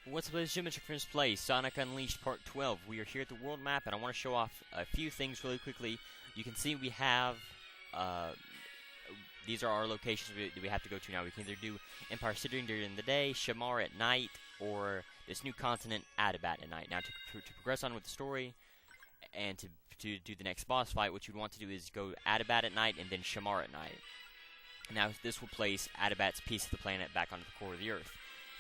What's up, ladies and gentlemen? Friends Play Sonic Unleashed Part 12. We are here at the world map, and I want to show off a few things really quickly. You can see we have, these are our locations we have to go to now. We can either do Empire City during the day, Shamar at night, or this new continent, Adabat, at night. Now, to progress on with the story, and to do the next boss fight, what you'd want to do is go Adabat at night, and then Shamar at night. Now, this will place Adabat's piece of the planet back onto the core of the Earth.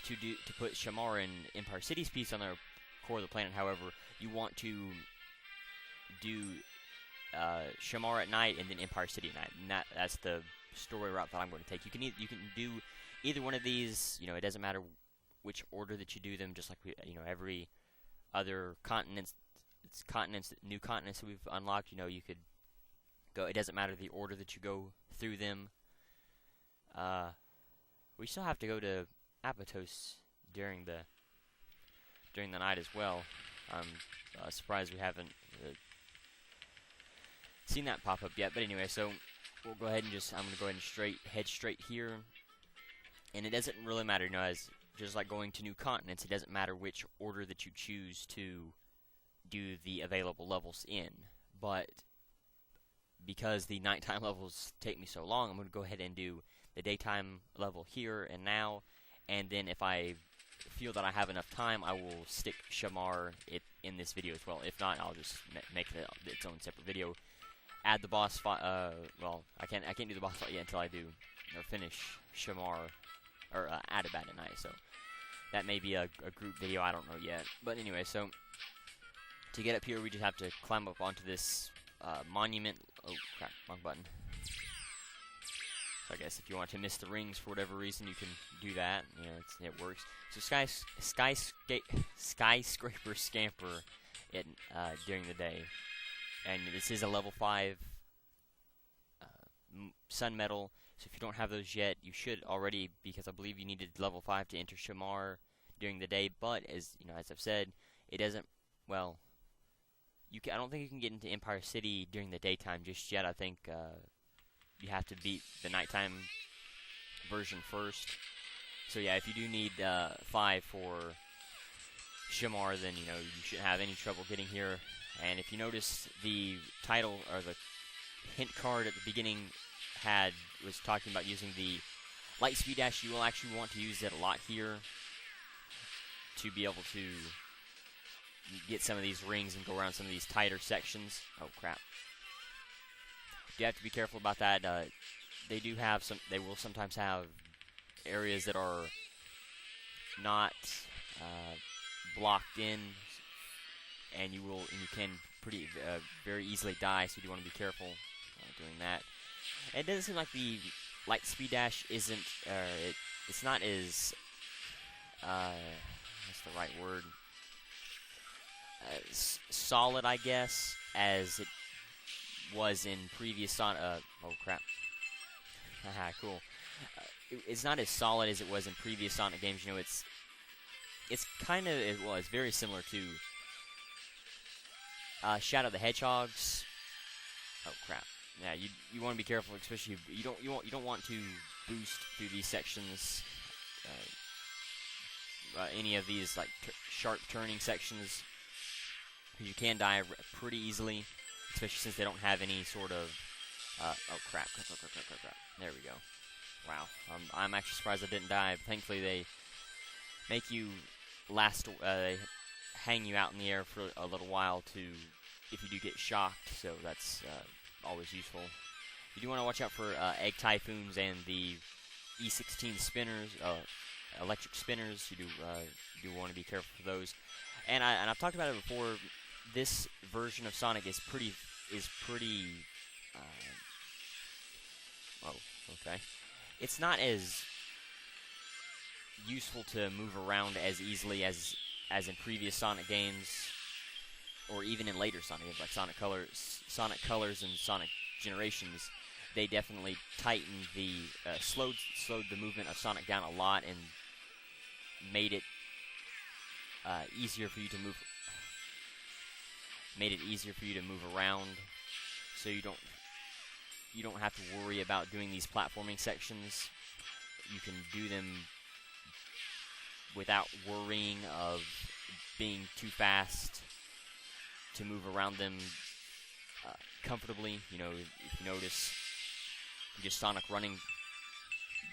To put Shamar and Empire City's piece on the core of the planet, however, you want to do Shamar at night and then Empire City at night, and that's the story route that I'm going to take. You can do either one of these. You know, it doesn't matter which order that you do them. Just like every other new continents that we've unlocked. You know, you could go. It doesn't matter the order that you go through them. We still have to go to Apotos during the night as well. I'm surprised we haven't seen that pop up yet. But anyway, so we'll go ahead and I'm going to go ahead and head straight here. And it doesn't really matter, you know, as just like going to new continents, it doesn't matter which order that you choose to do the available levels in. But because the nighttime levels take me so long, I'm going to go ahead and do the daytime level here and now. And then if I feel that I have enough time, I will stick Shamar in this video as well. If not, I'll just make its own separate video. Add the boss fight. Well, I can't do the boss fight yet until I do or finish Shamar or Adabat at night. So that may be a group video. I don't know yet. But anyway, so to get up here, we just have to climb up onto this monument. Oh crap! Wrong button. So I guess if you want to miss the rings for whatever reason, you can do that. You know, it works. So skyscraper scamper during the day, and this is a level 5 sun medal. So if you don't have those yet, you should already, because I believe you needed level 5 to enter Shamar during the day. But as I've said, it doesn't. Well, I don't think you can get into Empire City during the daytime just yet. I think. You have to beat the nighttime version first. So yeah, if you do need 5 for Shamar, then you shouldn't have any trouble getting here. And if you notice, the title or the hint card at the beginning was talking about using the light speed dash. You will actually want to use it a lot here to be able to get some of these rings and go around some of these tighter sections. Oh crap. You have to be careful about that. They will sometimes have areas that are not blocked in, and you can very easily die. So you do want to be careful doing that. It doesn't seem like the light speed dash isn't. It's not as what's the right word? Solid, I guess, as it was in previous Sonic. Oh crap! Haha, cool. It's not as solid as it was in previous Sonic games. You know, it's kind of it's very similar to Shadow the Hedgehog's. Oh crap! Yeah, you want to be careful, especially you don't want to boost through these sections. Any of these like sharp turning sections, because you can die pretty easily. Especially since they don't have any sort of, oh crap. There we go. Wow. I'm actually surprised I didn't die. But thankfully, they make you they hang you out in the air for a little while if you do get shocked. So that's always useful. You do want to watch out for egg typhoons and the E16 spinners, electric spinners. You do want to be careful for those. And I've talked about it before. This version of Sonic is pretty. Oh, okay. It's not as useful to move around as easily as in previous Sonic games, or even in later Sonic games like Sonic Colors and Sonic Generations. They definitely tightened slowed the movement of Sonic down a lot and made it easier for you to move. Made it easier for you to move around, so you don't have to worry about doing these platforming sections. You can do them without worrying of being too fast to move around them comfortably. You know, if you notice, just Sonic running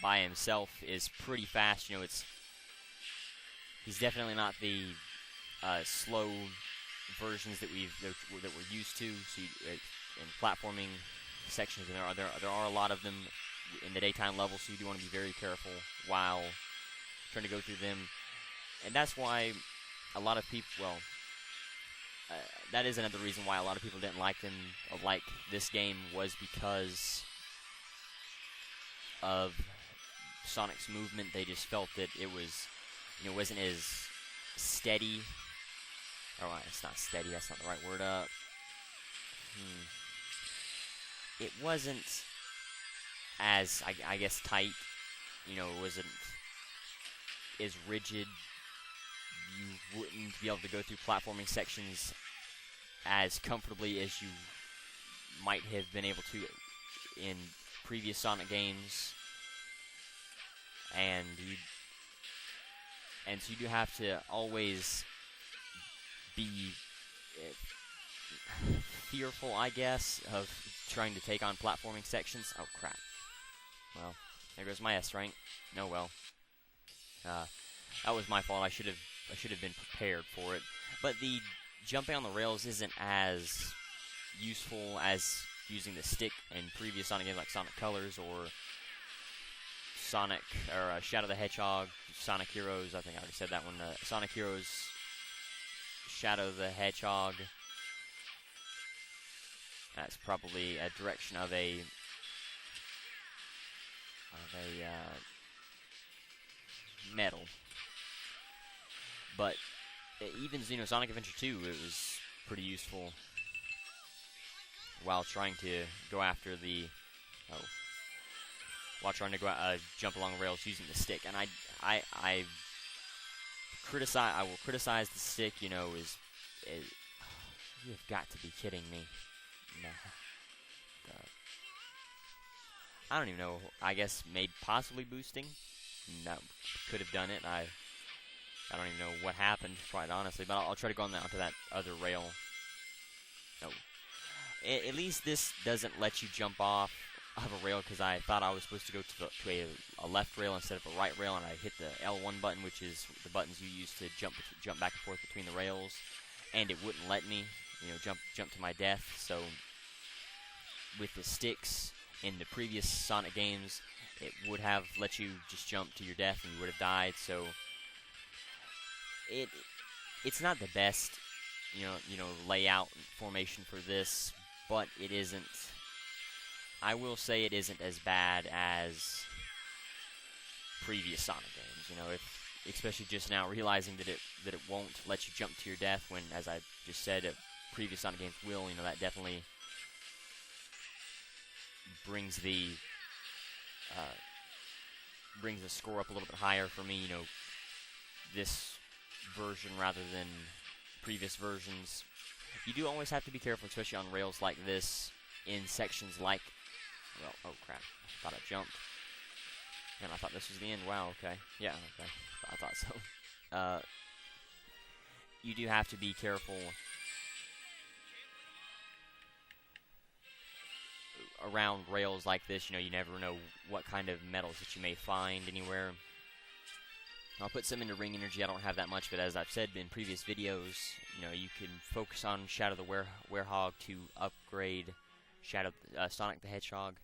by himself is pretty fast. You know, he's definitely not the slow versions that we're used to. So in platforming sections, and there are a lot of them in the daytime levels, so you do want to be very careful while trying to go through them. And that's why a lot of people, well, that is another reason why a lot of people didn't like this game, was because of Sonic's movement. They just felt that it was, you know, wasn't as steady. Oh, it's not steady. That's not the right word. It wasn't as, I guess, tight. You know, it wasn't as rigid. You wouldn't be able to go through platforming sections as comfortably as you might have been able to in previous Sonic games. And so you do have to always be fearful, I guess, of trying to take on platforming sections. Oh, crap. Well, there goes my S rank. No, well. That was my fault. I should have been prepared for it. But the jumping on the rails isn't as useful as using the stick in previous Sonic games like Sonic Colors or Sonic or Shadow the Hedgehog, Sonic Heroes. I think I already said that one. Sonic Heroes, Shadow the Hedgehog. That's probably a direction of a metal. But even Sonic Adventure 2, it was pretty useful while trying to go after the jump along rails using the stick. And I will criticize the stick. You know, is you've got to be kidding me. No. I don't even know. I guess possibly boosting. That could have done it. I don't even know what happened, quite honestly. But I'll try to go on onto that other rail. No. At least this doesn't let you jump off of a rail, because I thought I was supposed to go to a left rail instead of a right rail, and I hit the L1 button, which is the buttons you use to jump back and forth between the rails, and it wouldn't let me, jump to my death. So with the sticks in the previous Sonic games, it would have let you just jump to your death and you would have died. So it's not the best layout formation for this, but it isn't. I will say it isn't as bad as previous Sonic games. Especially just now realizing that it won't let you jump to your death, when, as I just said, previous Sonic games will. That definitely brings the score up a little bit higher for me. This version rather than previous versions. You do always have to be careful, especially on rails like this, in sections like, well, oh crap, I thought I jumped. And I thought this was the end. Wow, okay. Yeah, okay. I thought so. You do have to be careful around rails like this. You never know what kind of metals that you may find anywhere. I'll put some into ring energy. I don't have that much, but as I've said in previous videos, you can focus on Shadow the Werehog to upgrade Sonic the Hedgehog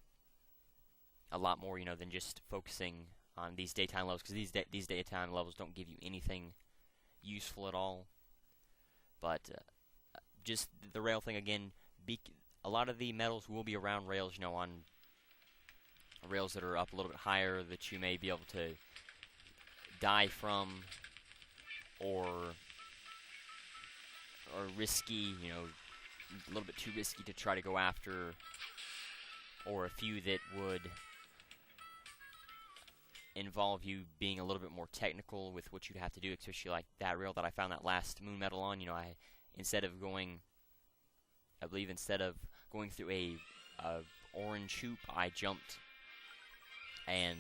a lot more, than just focusing on these daytime levels, because these daytime levels don't give you anything useful at all. But just the rail thing again, a lot of the medals will be around rails, on rails that are up a little bit higher that you may be able to die from, or risky, a little bit too risky to try to go after, or a few that would involve you being a little bit more technical with what you'd have to do, especially like that rail that I found that last moon medal on. Instead of going through a orange hoop, I jumped and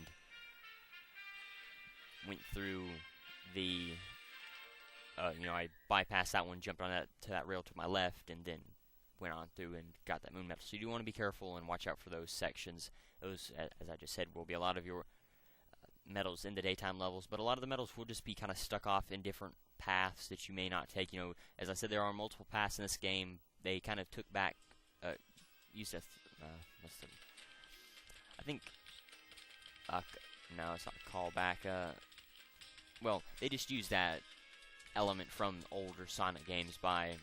went through the I bypassed that one, jumped on that rail to my left, and then went on through and got that moon medal. So you do want to be careful and watch out for those sections. Those, as I just said, will be a lot of your medals in the daytime levels, but a lot of the medals will just be kind of stuck off in different paths that you may not take. As I said, there are multiple paths in this game. They kind of took back, used to, I think, no, it's not a callback. Well, they just used that element from older Sonic games by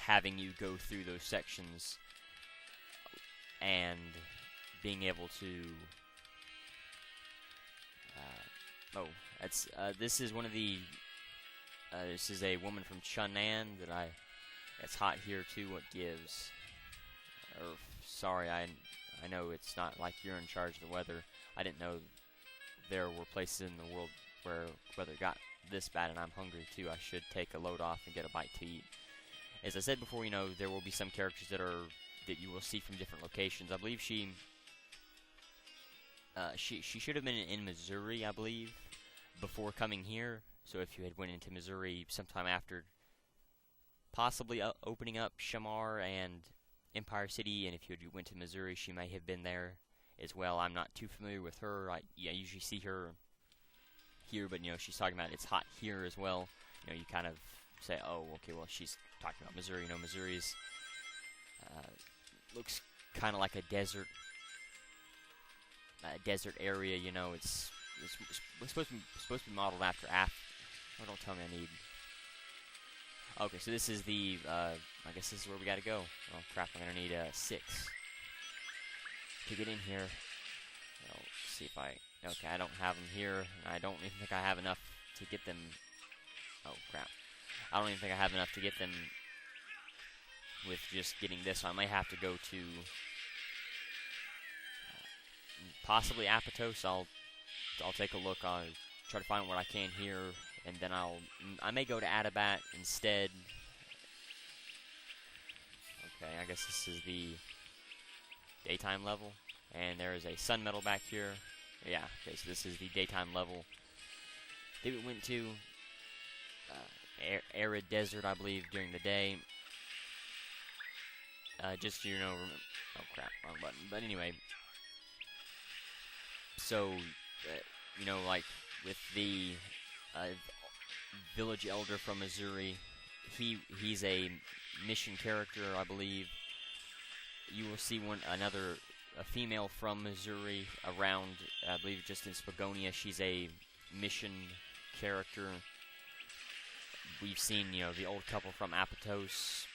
having you go through those sections and being able to this is one of the this is a woman from Chunnan that's hot here too. What gives? Sorry, I know it's not like you're in charge of the weather. I didn't know there were places in the world where weather got this bad, and I'm hungry too. I should take a load off and get a bite to eat. As I said before, there will be some characters that you will see from different locations. I believe she should have been in Missouri, I believe, before coming here. So if you had went into Missouri sometime after possibly opening up Shamar and Empire City, and if you went to Missouri, she may have been there as well. I'm not too familiar with her. I usually see her here, but she's talking about it's hot here as well. You kind of say, oh, okay, well, she's talking about Missouri. Missouri's looks kind of like a desert area. It's supposed to be modeled after Oh, don't tell me I need. Okay, so this is the. I guess this is where we got to go. Oh crap! I'm gonna need 6 to get in here. Let's see if I. Okay, I don't have them here, and I don't even think I have enough to get them. Oh crap! I don't even think I have enough to get them with just getting this. So I might have to go to possibly Apotos. I'll take a look. I'll try to find what I can here, and then I may go to Adabat instead. Okay, I guess this is the daytime level, and there is a sun medal back here. Yeah, okay, so this is the daytime level that we went to. Arid desert, I believe, during the day. Just, oh crap, wrong button. But anyway, so, like with the village elder from Missouri, he's a mission character, I believe. You will see a female from Missouri around, I believe, just in Spagonia. She's a mission character. We've seen, the old couple from Apotos.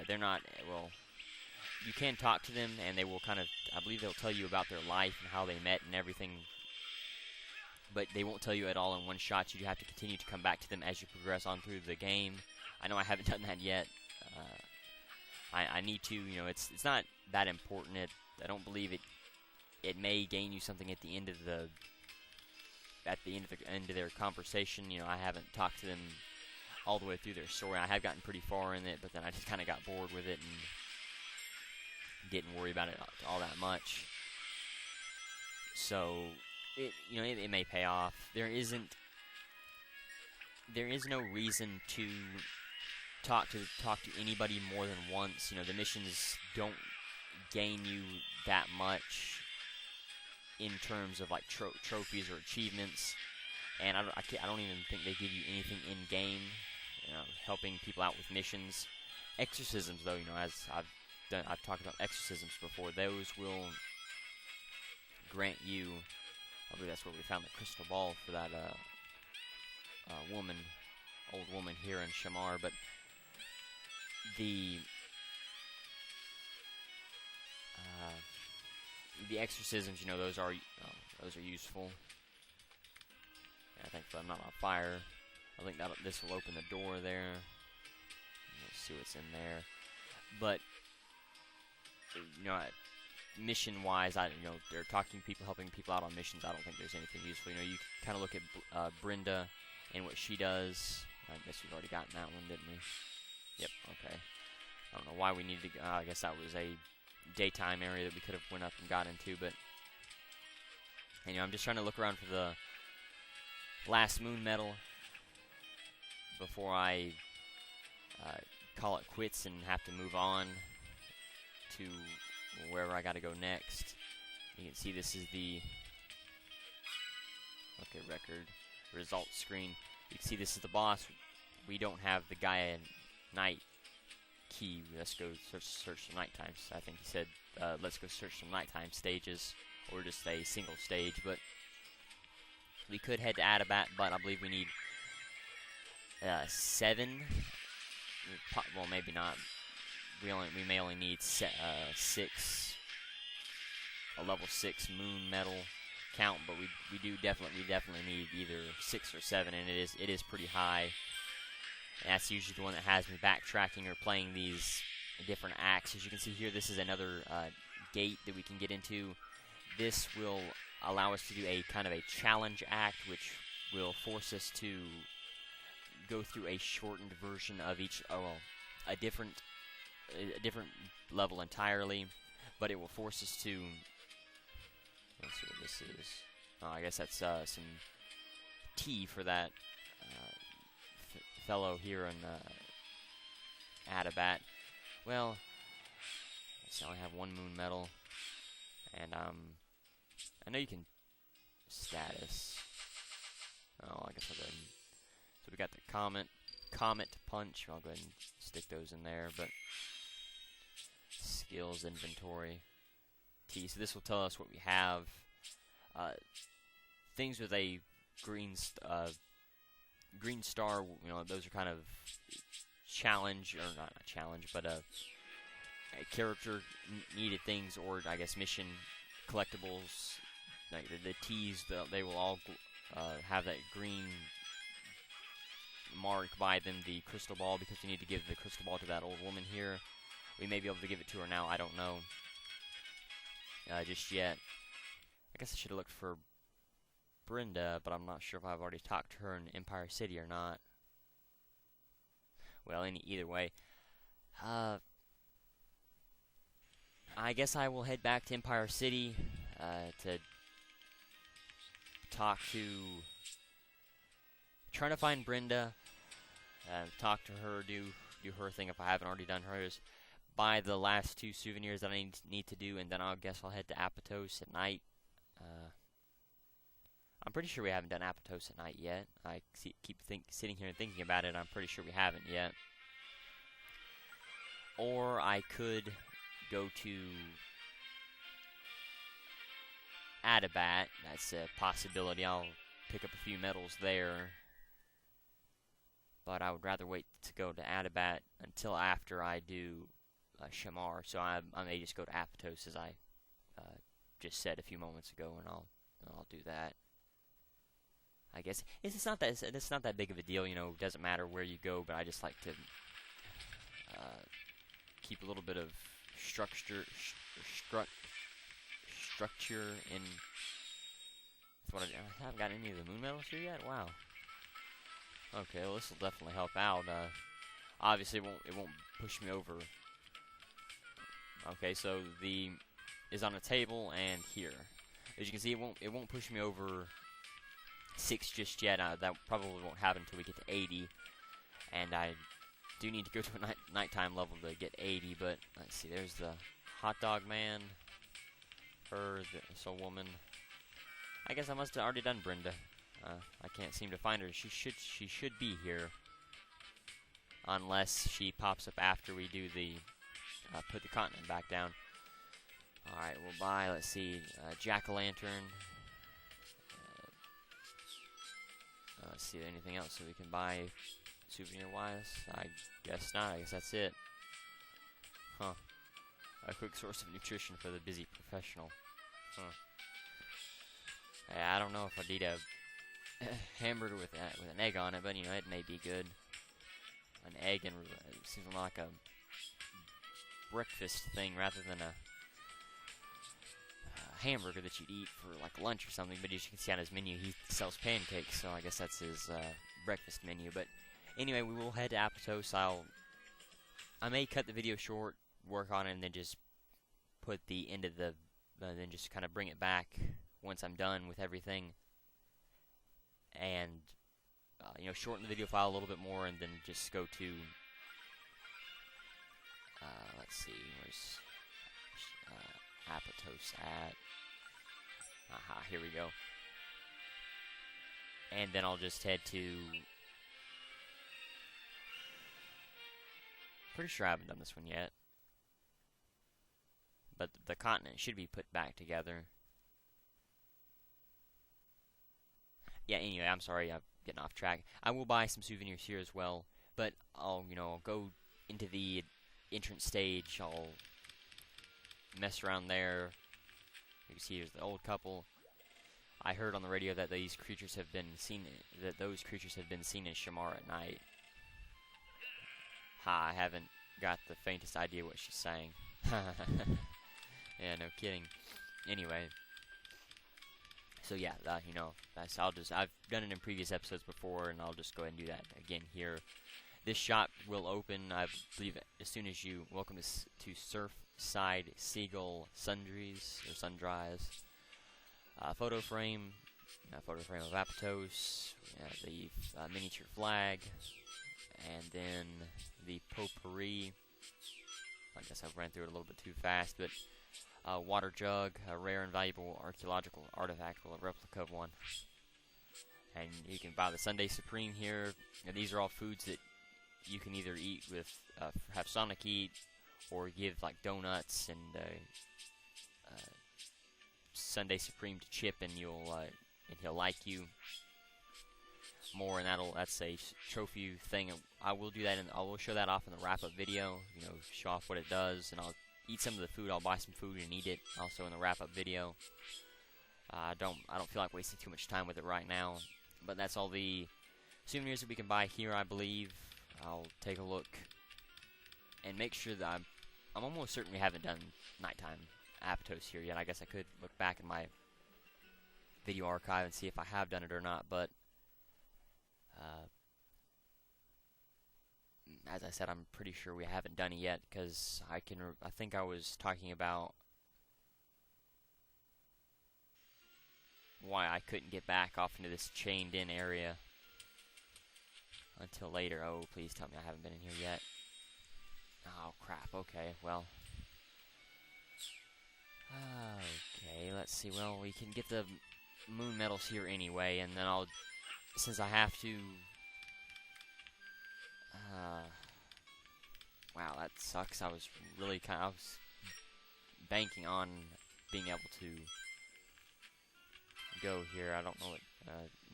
They're not, well, you can talk to them, and they will kind of, I believe they'll tell you about their life and how they met and everything. But they won't tell you at all in one shot. You have to continue to come back to them as you progress on through the game. I know I haven't done that yet. I need to, it's not that important. I don't believe it may gain you something at the end of their conversation. I haven't talked to them all the way through their story. I have gotten pretty far in it, but then I just kind of got bored with it and didn't worry about it all that much. So it may pay off. There is no reason to talk to anybody more than once. The missions don't gain you that much in terms of like trophies or achievements, and I don't even think they give you anything in game. Helping people out with missions. Exorcisms, though, as I've talked about exorcisms before. Those will grant you. I believe that's where we found the crystal ball for that old woman here in Shamar. But the exorcisms, those are useful. Yeah, thankfully I'm not on fire. I think this will open the door there. Let's see what's in there. But mission-wise, they're talking to people, helping people out on missions. I don't think there's anything useful. You kind of look at Brenda and what she does. I guess we've already gotten that one, didn't we? Yep. Okay. I don't know why we needed to. I guess that was a daytime area that we could have went up and got into, but I'm just trying to look around for last moon medal before I call it quits and have to move on to wherever I gotta go next. You can see this is the record results screen. You can see this is the boss. We don't have the Gaia night key. Let's go search some nighttime. I think he said let's go search some nighttime stages, or just a single stage. But we could head to Adabat, but I believe we need 7. Well, maybe not. We may only need 6. A level 6 moon medal count, but we definitely need either 6 or 7, and it is pretty high. And that's usually the one that has me backtracking or playing these different acts. As you can see here, this is another gate that we can get into. This will allow us to do a kind of a challenge act, which will force us to go through a shortened version of each, a different level entirely, but it will force us to. Let's see what this is. Oh, I guess that's some tea for that fellow here in Adabat. Well, let's see, I only have 1 moon medal, and I know you can status. Oh, I guess I'll go ahead and, so we got the comet punch. I'll go ahead and stick those in there, but skills inventory. T. So this will tell us what we have. Things with a green star, you know, those are kind of challenge, or not challenge, but a character needed things, or I guess mission collectibles. Like the T's, they will all have that green mark by them, the crystal ball, because we need to give the crystal ball to that old woman here. We may be able to give it to her now, I don't know. Just yet. I guess I should have looked for Brenda, but I'm not sure if I've already talked to her in Empire City or not. Well, either way. I guess I will head back to Empire City to talk to... trying to find Brenda, talk to her, do her thing if I haven't already done hers. Buy the last 2 souvenirs that I need to do, and then I guess I'll head to Apotos at night. I'm pretty sure we haven't done Apotos at night yet. I keep sitting here and thinking about it. I'm pretty sure we haven't yet. Or I could go to Adabat. That's a possibility. I'll pick up a few medals there. But I would rather wait to go to Adabat until after I do Shamar, so I may just go to Apotos, as I just said a few moments ago, and I'll do that. I guess it's not that big of a deal, you know. It doesn't matter where you go, but I just like to keep a little bit of structure in. That's what I haven't got any of the moon medals here yet. Wow. Okay, well, this will definitely help out. Obviously, it won't push me over. Okay, so the is on a table and here. As you can see, it won't push me over 6 just yet. That probably won't happen until we get to 80. And I do need to go to a nighttime level to get 80. But let's see, there's the hot dog man. This old woman. I guess I must have already done Brenda. I can't seem to find her. She should be here, unless she pops up after we do the put the continent back down. All right, we'll buy. Let's see, jack-o'-lantern. Let's see anything else that we can buy souvenir-wise. I guess not. I guess that's it. Huh? A quick source of nutrition for the busy professional. Huh? I don't know if I need a hamburger with an egg on it, but you know, it may be good. An egg and it seems like a breakfast thing rather than a hamburger that you'd eat for like lunch or something. But as you can see on his menu, he sells pancakes, so I guess that's his breakfast menu. But anyway, we will head to Apotos. I may cut the video short, work on it, and then just put the end of then just kind of bring it back once I'm done with everything. and you know, shorten the video file a little bit more, and then just go to let's see, where's Apotos at? Aha, here we go. And then I'll just head to, pretty sure I haven't done this one yet, but the continent should be put back together. Yeah, anyway, I'm sorry, I'm getting off track. I will buy some souvenirs here as well, but I'll, you know, go into the entrance stage. I'll mess around there. You can see here's the old couple. I heard on the radio that those creatures have been seen in Shamar at night. Ha, I haven't got the faintest idea what she's saying. Yeah, no kidding. Anyway, so yeah, you know, I've done it in previous episodes before, and I'll just go ahead and do that again here. This shop will open, I believe, as soon as you welcome us to Surfside Seagull Sundries, or Sundries. Photo frame of Apotos, the miniature flag, and then the potpourri. I guess I've ran through it a little bit too fast, but water jug, a rare and valuable archaeological artifact, well, a replica of one. And you can buy the Sunday Supreme here. Now, these are all foods that you can either eat with, have Sonic eat, or give like donuts and Sunday Supreme to Chip, and he'll like you more, and that's a trophy thing. I will do that, and I will show that off in the wrap-up video. You know, show off what it does, and I'll eat some of the food. I'll buy some food and eat it also in the wrap-up video. I don't feel like wasting too much time with it right now, but that's all the souvenirs that we can buy here, I believe. I'll take a look and make sure that I'm almost certain we haven't done nighttime Apotos here yet. I guess I could look back in my video archive and see if I have done it or not, but as I said, I'm pretty sure we haven't done it yet, because I think I was talking about why I couldn't get back off into this chained-in area until later. Oh, please tell me I haven't been in here yet. Oh, crap. Okay, well. Okay, let's see. Well, we can get the moon medals here anyway, and then since I have to... wow, that sucks. I was banking on being able to go here. I don't know what,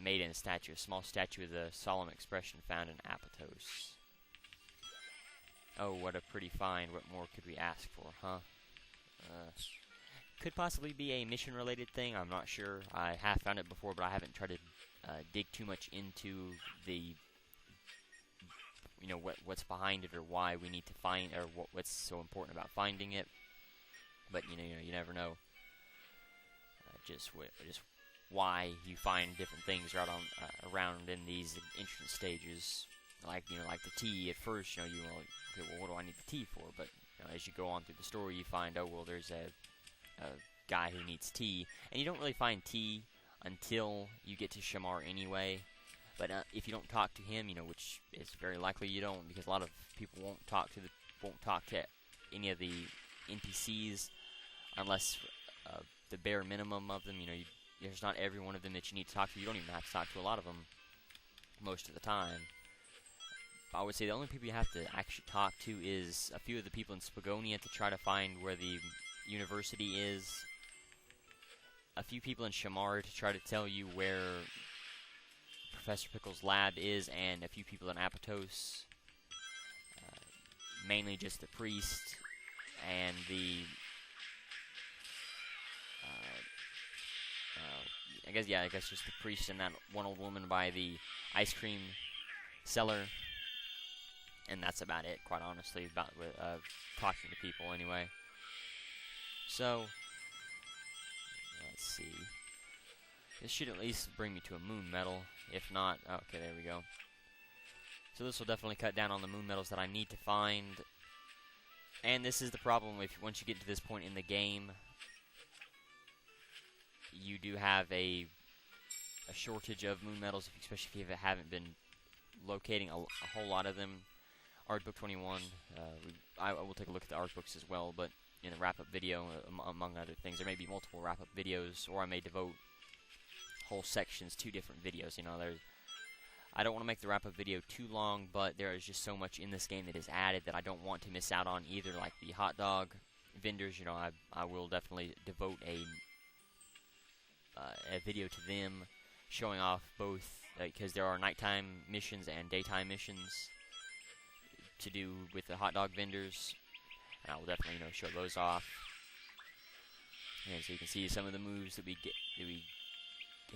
maiden statue, a small statue of the solemn expression found in Apotos. Oh, what a pretty find. What more could we ask for, huh? Could possibly be a mission-related thing. I'm not sure. I have found it before, but I haven't tried to dig too much into the, you know, what's behind it, or why we need to find, or what's so important about finding it. But you know, you never know. Just why you find different things around in these entrance stages. Like, you know, like the tea. At first, you know, okay, well, what do I need the tea for? But you know, as you go on through the story, you find, oh, well, there's a guy who needs tea, and you don't really find tea until you get to Shamar anyway. But if you don't talk to him, you know, which is very likely you don't, because a lot of people won't talk to any of the NPCs unless the bare minimum of them. You know, there's not every one of them that you need to talk to. You don't even have to talk to a lot of them most of the time. I would say the only people you have to actually talk to is a few of the people in Spagonia to try to find where the university is. A few people in Shamar to try to tell you where Professor Pickle's lab is, and a few people in Apotos. Mainly just the priest and the I guess just the priest and that one old woman by the ice cream cellar, and that's about it, quite honestly, about talking to people anyway. So let's see. This should at least bring me to a moon medal. If not, okay, there we go. So this will definitely cut down on the moon medals that I need to find. And this is the problem once you get to this point in the game. You do have a a shortage of moon medals, especially if you haven't been locating a whole lot of them. Art Book 21, I will take a look at the art books as well, but in the wrap-up video, among other things, there may be multiple wrap-up videos, or I may devote whole sections to different videos. You know, I don't want to make the wrap-up video too long, but there is just so much in this game that is added that I don't want to miss out on either, like the hot dog vendors. You know, I will definitely devote a video to them, showing off both, because there are nighttime missions and daytime missions to do with the hot dog vendors, and I will definitely, you know, show those off. And so you can see some of the moves that we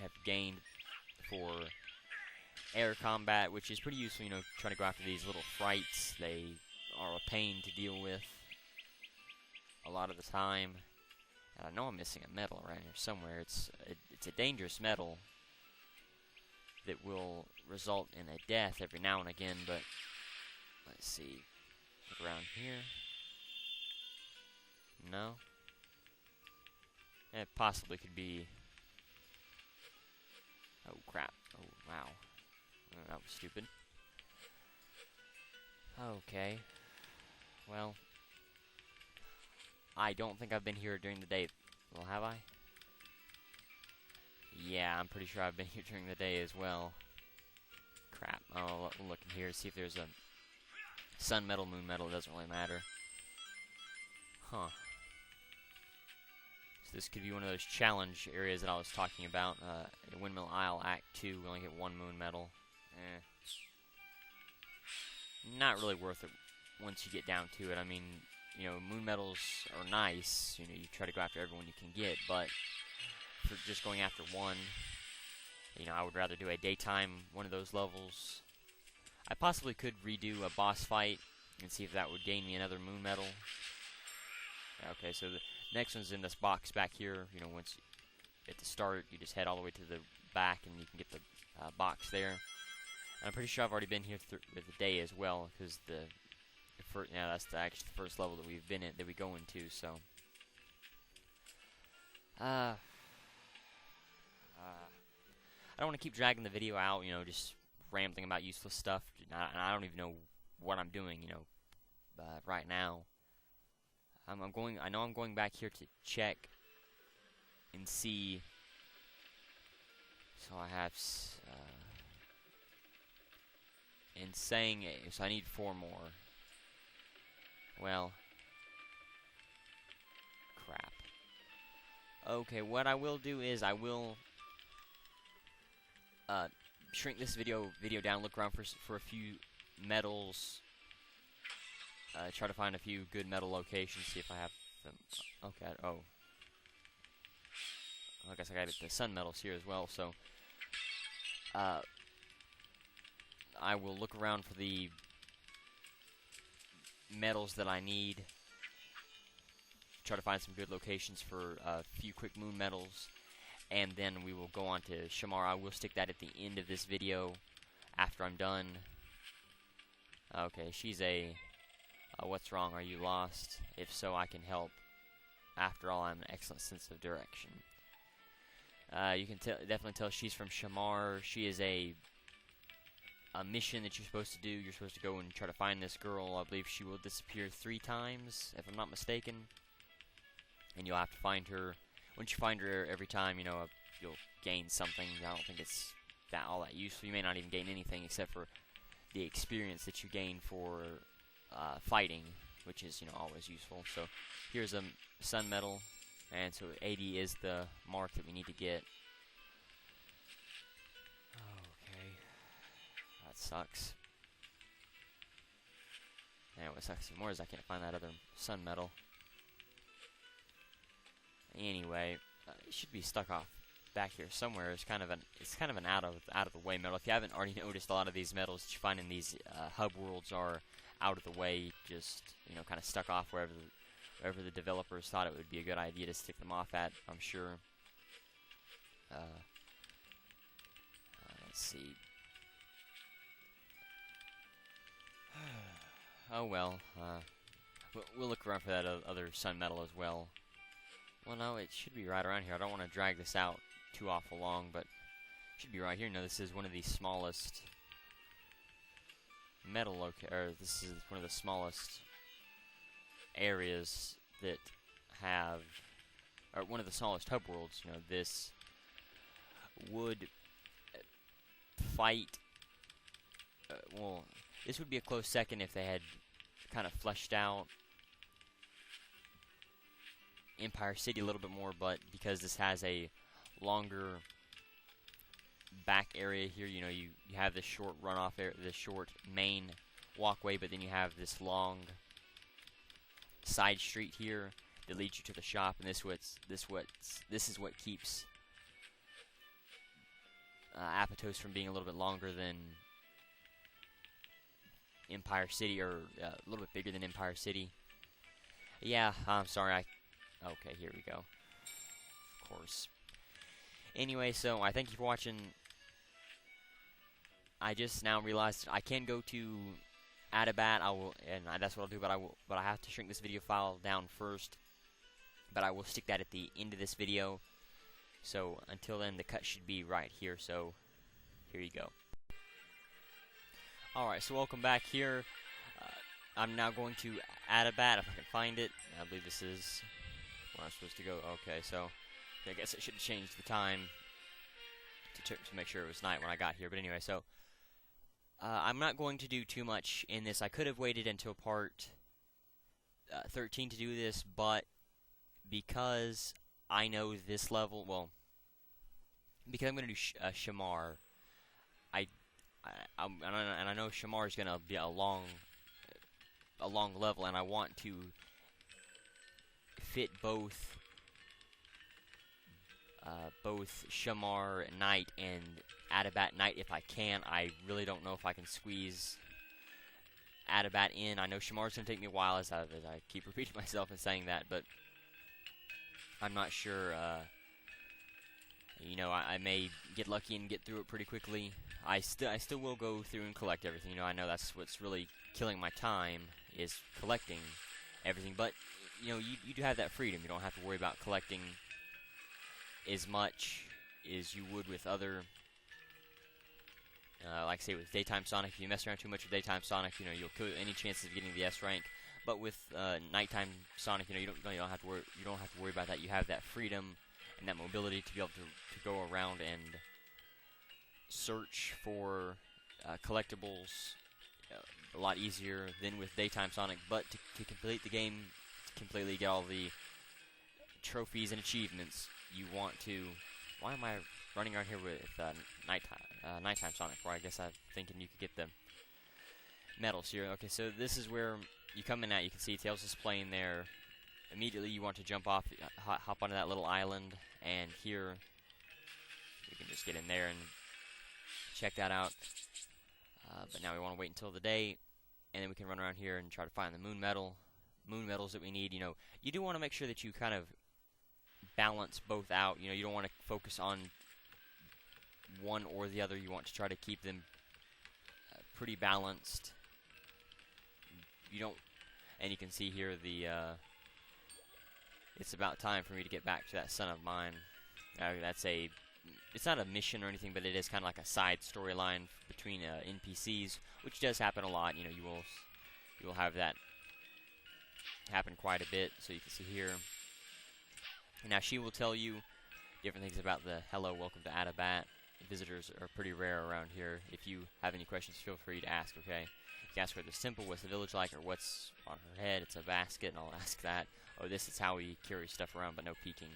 have gained for air combat, which is pretty useful, you know, trying to go after these little frights. They are a pain to deal with a lot of the time. And I know I'm missing a medal around here somewhere. It's a dangerous medal that will result in a death every now and again, but let's see. Look around here. No? It possibly could be... Oh, crap. Oh, wow. Oh, that was stupid. Okay. Well, I don't think I've been here during the day. Well, have I? Yeah, I'm pretty sure I've been here during the day as well. Crap. Oh, we'll look in here, see if there's a sun medal, moon medal. It doesn't really matter. Huh. So this could be one of those challenge areas that I was talking about. Windmill Isle Act 2, we only get 1 moon medal. Not really worth it once you get down to it. I mean, you know, moon medals are nice. You know, you try to go after everyone you can get, but for just going after one, you know, I would rather do a daytime one of those levels. I possibly could redo a boss fight and see if that would gain me another moon medal. Okay, so the next one's in this box back here. You know, once at the start, you just head all the way to the back and you can get the box there. And I'm pretty sure I've already been here with the day as well, because yeah, that's actually the first level that we've been in, that we go into. So, I don't want to keep dragging the video out. You know, just rambling about useless stuff. And I don't even know what I'm doing. You know, right now. I know I'm going back here to check and see. So I have, and saying, so I need 4 more. Well, crap. Okay, what I will do is I will shrink this video down, look around for a few medals, try to find a few good medal locations, see if I have them. Okay, oh. I guess I got the sun medals here as well, so I will look around for the medals that I need, try to find some good locations for a few quick moon medals, and then we will go on to Shamar. I will stick that at the end of this video after I'm done. Okay, she's a what's wrong, are you lost? If so, I can help. After all, I'm an excellent sense of direction. You can definitely tell she's from Shamar. She is a mission that you're supposed to do. You're supposed to go and try to find this girl. I believe she will disappear 3 times, if I'm not mistaken. And you'll have to find her. Once you find her every time, you know, you'll gain something. I don't think it's all that useful. You may not even gain anything except for the experience that you gain for fighting, which is, you know, always useful. So here's a sun medal, and so 80 is the mark that we need to get. Sucks. And what sucks even more is I can't find that other sun medal. Anyway, it should be stuck off back here somewhere. It's kind of an out of the way medal. If you haven't already noticed, a lot of these medals that you find in these hub worlds are out of the way, just, you know, kind of stuck off wherever the developers thought it would be a good idea to stick them off at. I'm sure. Let's see. Oh well, we'll look around for that other sun medal as well. Well, no, it should be right around here. I don't want to drag this out too awful long, but Should be right here. No, this is one of the smallest this is one of the smallest areas that have, or one of the smallest hub worlds. You know, this would fight. Well, this would be a close second if they had kind of fleshed out Empire City a little bit more, but because this has a longer back area here, you know, you have this short runoff area, this short main walkway, but then you have this long side street here that leads you to the shop, and this is what keeps Apotos from being a little bit longer than Empire City, or a little bit bigger than Empire City. Yeah, I'm sorry. Okay, here we go. Of course. Anyway, so I thank you for watching. I just now realized I can go to Adabat. That's what I'll do. But I have to shrink this video file down first. But I will stick that at the end of this video. So until then, the cut should be right here. So here you go. All right. So welcome back here. I'm now going to Adabat if I can find it. I believe this is where I'm supposed to go. Okay. So I guess I should have changed the time to make sure it was night when I got here. But anyway, so I'm not going to do too much in this. I could have waited until part 13 to do this, but because I know this level, well, because I'm going to do Shamar, and I know Shamar is going to be a long level, and I want to fit both Shamar Night and Adabat Night if I can. I really don't know if I can squeeze Adabat in. I know Shamar's going to take me a while, as I keep repeating myself and saying that, but I'm not sure. You know, I may get lucky and get through it pretty quickly. I still will go through and collect everything. You know, I know that's what's really killing my time, is collecting everything. But you know, you do have that freedom. You don't have to worry about collecting as much as you would with other, like say with Daytime Sonic. If you mess around too much with Daytime Sonic, you know, you'll kill any chances of getting the S rank. But with Nighttime Sonic, you know, you don't have to worry about that. You have that freedom and that mobility to be able to go around and search for collectibles a lot easier than with Daytime Sonic. But to complete the game completely, get all the trophies and achievements, you want to. Why am I running around here with Nighttime Sonic? Where I guess I'm thinking you could get the medals here. Okay, so this is where you come in at. You can see Tails is playing there. Immediately you want to jump off, hop onto that little island, and here you can just get in there and check that out. But now we want to wait until the day, and then we can run around here and try to find the moon medals that we need. You know, you do want to make sure that you kind of balance both out. You know, you don't want to focus on one or the other. You want to try to keep them pretty balanced. You don't, and you can see here the it's about time for me to get back to that son of mine. It's not a mission or anything, but it is kind of like a side storyline between NPCs, which does happen a lot. You know, you will have that happen quite a bit. So you can see here. Now she will tell you different things about the hello, welcome to Adabat. Visitors are pretty rare around here. If you have any questions, feel free to ask. Okay, you can ask her this simple, what's the village like, or what's on her head. It's a basket, and I'll ask that. Oh, this is how we carry stuff around, but no peeking.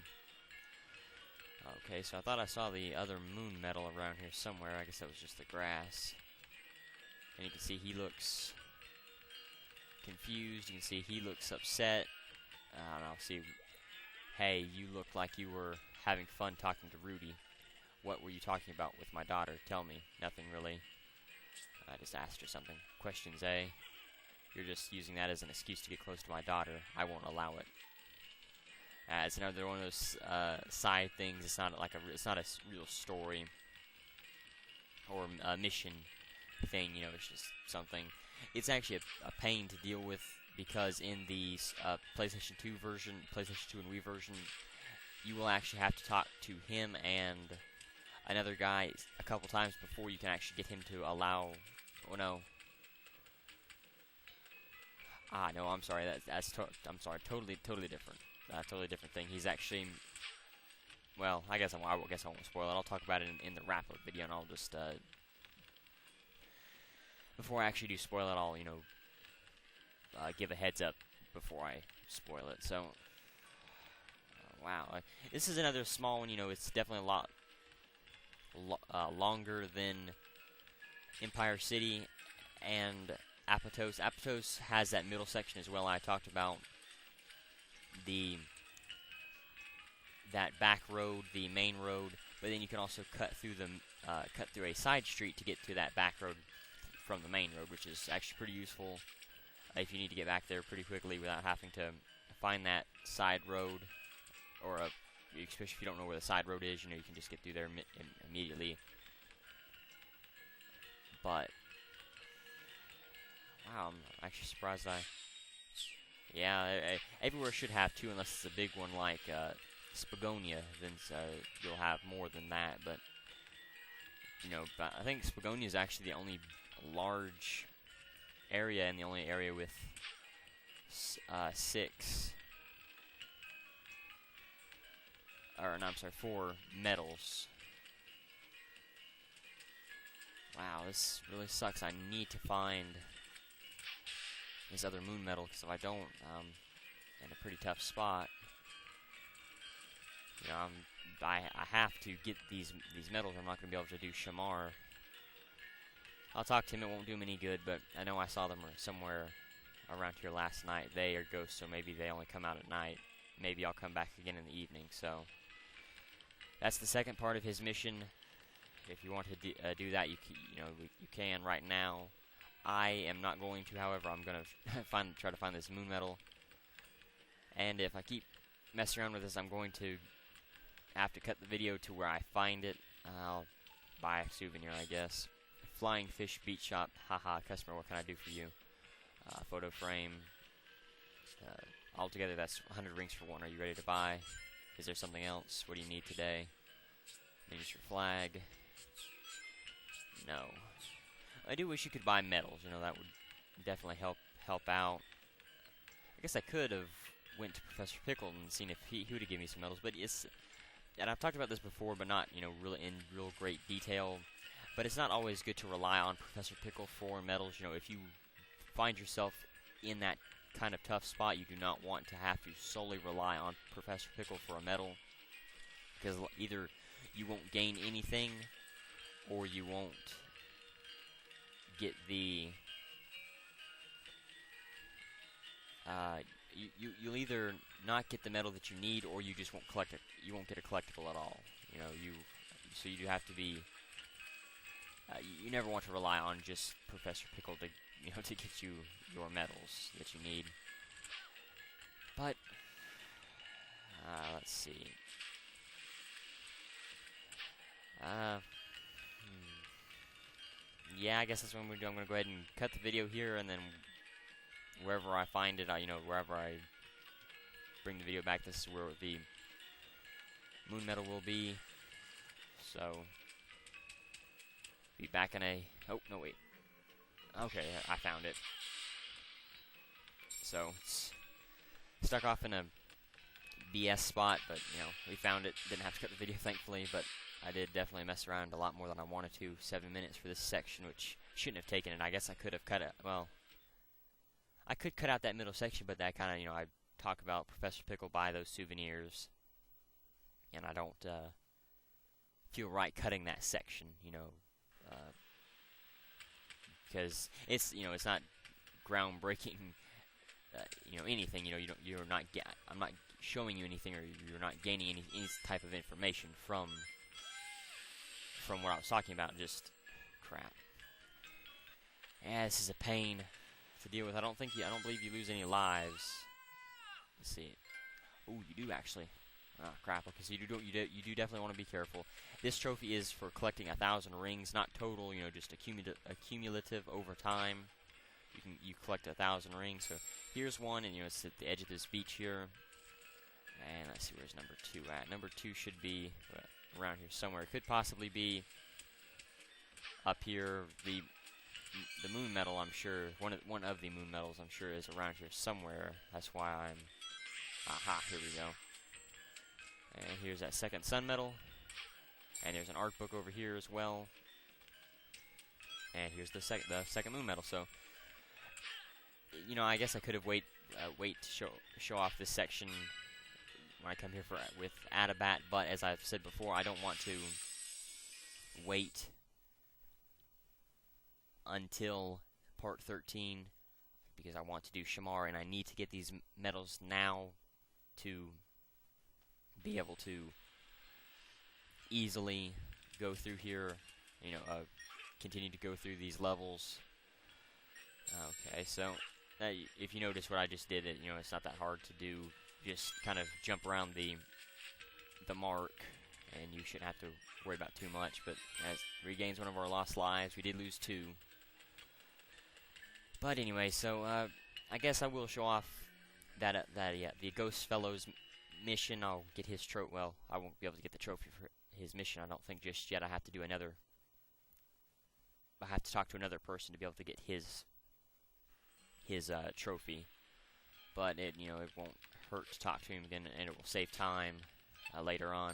Okay, so I thought I saw the other moon medal around here somewhere. I guess that was just the grass. And you can see he looks confused. You can see he looks upset. I don't know. See, hey, you look like you were having fun talking to Rudy. What were you talking about with my daughter? Tell me. Nothing really. I just asked her something. Questions, eh? You're just using that as an excuse to get close to my daughter. I won't allow it. It's another one of those side things. It's not like it's not a real story or a mission thing. You know, it's just something. It's actually a pain to deal with because in the PlayStation 2 version, PlayStation 2 and Wii version, you will actually have to talk to him and another guy a couple times before you can actually get him to allow. Oh no. Ah, no, I'm sorry. I'm sorry. Totally different. Totally different thing. He's actually. Well, I guess I won't spoil it. I'll talk about it in the wrap-up video, and I'll just before I actually do spoil it, I'll give a heads up before I spoil it. So, wow, this is another small one. It's definitely a lot longer than Empire City and Apotos. Apotos has that middle section as well. I talked about that back road, the main road, but then you can also cut through a side street to get to that back road from the main road, which is actually pretty useful if you need to get back there pretty quickly without having to find that side road, or especially if you don't know where the side road is, you can just get through there immediately. But wow, I'm actually surprised everywhere should have two, unless it's a big one like Spagonia, then you'll have more than that. But but I think Spagonia is actually the only large area, and the only area with 4 medals. Wow, this really sucks. I need to find this other moon medal, because if I don't, I'm in a pretty tough spot. I have to get these medals. I'm not going to be able to do Shamar. I'll talk to him. It won't do him any good, but I know I saw them somewhere around here last night. They are ghosts, so maybe they only come out at night. Maybe I'll come back again in the evening. So that's the second part of his mission. If you want to do that, you can right now. I am not going to, however. I'm going to try to find this moon medal. And if I keep messing around with this, I'm going to have to cut the video to where I find it. I'll buy a souvenir, I guess. Flying Fish Beach Shop. Haha, customer, what can I do for you? Photo frame. Altogether, that's 100 rings for one. Are you ready to buy? Is there something else? What do you need today? Miniature flag. No. I do wish you could buy medals. That would definitely help out. I guess I could have went to Professor Pickle and seen if he would have given me some medals, but and I've talked about this before, but not really in real great detail. But it's not always good to rely on Professor Pickle for medals. If you find yourself in that kind of tough spot, you do not want to have to solely rely on Professor Pickle for a medal, because either you won't gain anything, or you won't get the you'll either not get the medal that you need, or you just won't collect it. You won't get a collectible at all. So you do have to be. You never want to rely on just Professor Pickle to get you your medals that you need. But let's see. Yeah, I guess that's what I'm going to do. I'm going to go ahead and cut the video here, and then wherever I find it, wherever I bring the video back, this is where the moon medal will be. So, be back in a... Oh, no, wait. Okay, I found it. So, it's stuck off in a BS spot, but, we found it. Didn't have to cut the video, thankfully, but I did definitely mess around a lot more than I wanted to. 7 minutes for this section, which shouldn't have taken it. I guess I could have cut it. Well, I could cut out that middle section, but that kind of, I talk about Professor Pickle, buy those souvenirs, and I don't feel right cutting that section, because it's, it's not groundbreaking, anything, I'm not showing you anything, or you're not gaining any type of information from what I was talking about. Just crap. Yeah, this is a pain to deal with. I don't believe you lose any lives. Let's see. Ooh, you do actually. Oh crap. Okay, so you do definitely want to be careful. This trophy is for collecting 1,000 rings, not total. Just accumulative over time. You collect 1,000 rings. So here's one, and it's at the edge of this beach here. And let's see, where's number 2 at? Number 2 should be around here somewhere. It could possibly be up here. The moon medal, I'm sure, one of the moon medals, I'm sure, is around here somewhere. That's why I'm... Aha, here we go. And here's that second sun medal. And there's an art book over here as well. And here's the second moon medal. So, you know, I guess I could have wait to show off this section when I come here with Adabat, but as I've said before, I don't want to wait until part 13 because I want to do Shamar, and I need to get these medals now to be able to easily go through here, you know, continue to go through these levels. Okay, so if you notice what I just did, you know, it's not that hard to do. Just kind of jump around the mark, and you shouldn't have to worry about too much. But as regains one of our lost lives, we did lose 2. But anyway, so I guess I will show off that the Ghost Fellow's mission. I'll get his trophy. Well, I won't be able to get the trophy for his mission, I don't think, just yet. I have to do another. I have to talk to another person to be able to get his trophy. But it won't hurt to talk to him again, and it will save time later on.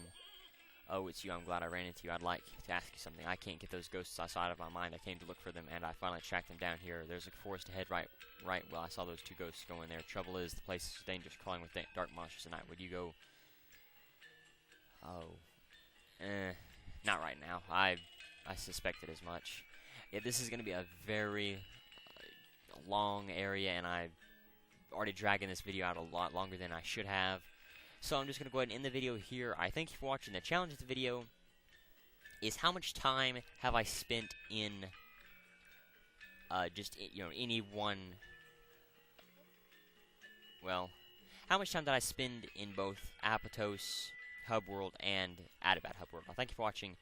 Oh, it's you. I'm glad I ran into you. I'd like to ask you something. I can't get those ghosts outside of my mind. I came to look for them, and I finally tracked them down here. There's a forest ahead, right. Well, I saw those 2 ghosts go in there. Trouble is, the place is dangerous, crawling with dark monsters at night. Would you go? Oh, not right now. I suspected as much. Yeah, this is going to be a very long area, and I'm already dragging this video out a lot longer than I should have. So I'm just going to go ahead and end the video here. I thank you for watching. The challenge of the video is how much time have I spent in any one... Well, how much time did I spend in both Apotos Hub World and Adabat Hub World? Well, thank you for watching.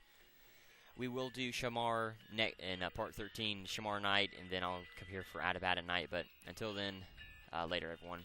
We will do Shamar in part 13, Shamar night, and then I'll come here for Adabat at night. But until then, later, everyone.